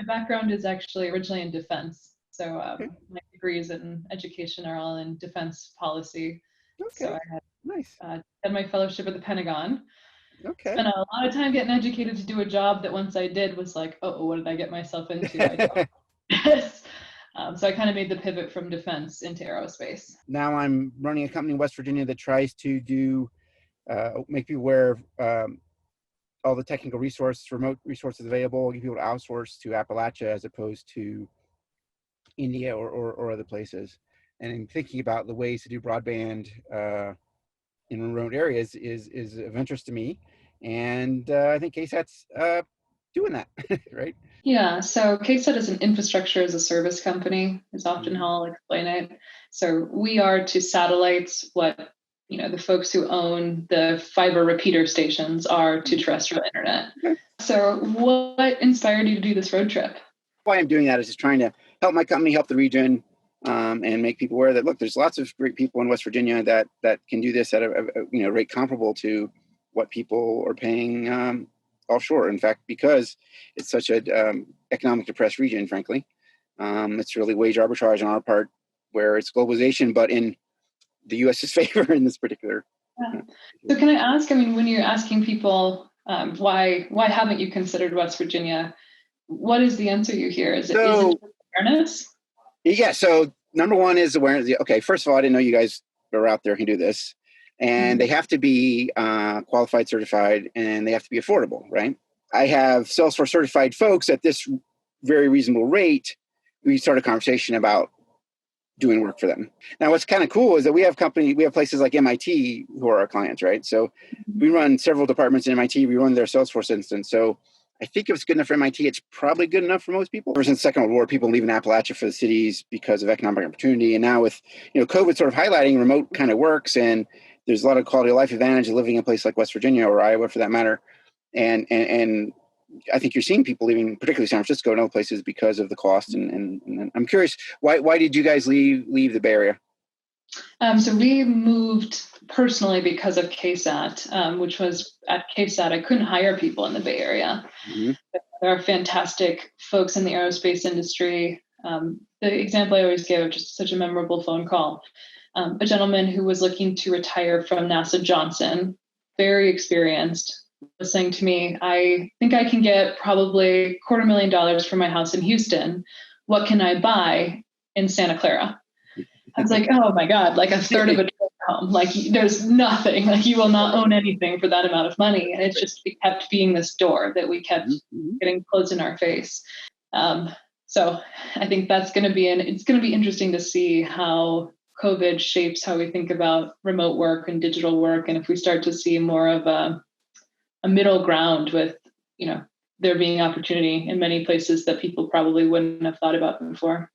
My background is actually originally in defense. So Okay. my degrees in education are all in defense policy. Okay. So I Nice. had my fellowship at the Pentagon. Okay. Spent a lot of time getting educated to do a job that once I did was like, oh, what did I get myself into? I don't. Yes. So I kind of made the pivot from defense into aerospace. Now I'm running a company in West Virginia that tries to do make people aware of all the technical remote resources available, get people to outsource to Appalachia as opposed to India or other places. And in thinking about the ways to do broadband in remote areas is of interest to me. And I think KSAT's doing that, right? Yeah, so KSAT is an infrastructure as a service company, is often how I'll explain it. So we are to satellites what the folks who own the fiber repeater stations are to terrestrial internet. Okay. So what inspired you to do this road trip? Why I'm doing that is just trying to help my company, help the region, and make people aware that, look, there's lots of great people in West Virginia that can do this at a rate comparable to what people are paying offshore. In fact, because it's such a economic depressed region, frankly, it's really wage arbitrage on our part, where it's globalization, but in the U.S.'s favor in this particular. Yeah. So can I ask? I mean, when you're asking people why haven't you considered West Virginia, what is the answer you hear? Is it awareness? Yeah. So number one is awareness. Okay. First of all, I didn't know you guys are out there who can do this, and they have to be qualified, certified, and they have to be affordable, right? I have Salesforce certified folks at this very reasonable rate. We start a conversation about doing work for them. Now, what's kind of cool is that we have places like MIT who are our clients, right? So we run several departments in MIT. We run their Salesforce instance. So I think if it's good enough for MIT, it's probably good enough for most people. Ever since the Second World War, people leaving Appalachia for the cities because of economic opportunity. And now with COVID sort of highlighting remote kind of works, and there's a lot of quality of life advantage of living in a place like West Virginia or Iowa for that matter. And I think you're seeing people leaving, particularly San Francisco and other places, because of the cost. And I'm curious, why did you guys leave the Bay Area? So we moved personally because of KSAT, which was at KSAT, I couldn't hire people in the Bay Area. Mm-hmm. There are fantastic folks in the aerospace industry. The example I always give, just such a memorable phone call. A gentleman who was looking to retire from NASA Johnson, very experienced, was saying to me, I think I can get probably $250,000 for my house in Houston. What can I buy in Santa Clara? I was like, oh my God, like a third of a trip home. Like there's nothing, like you will not own anything for that amount of money. And it's just, it kept being this door that we kept getting closed in our face. So I think it's going to be interesting to see how COVID shapes how we think about remote work and digital work. And if we start to see more of a middle ground with, there being opportunity in many places that people probably wouldn't have thought about before.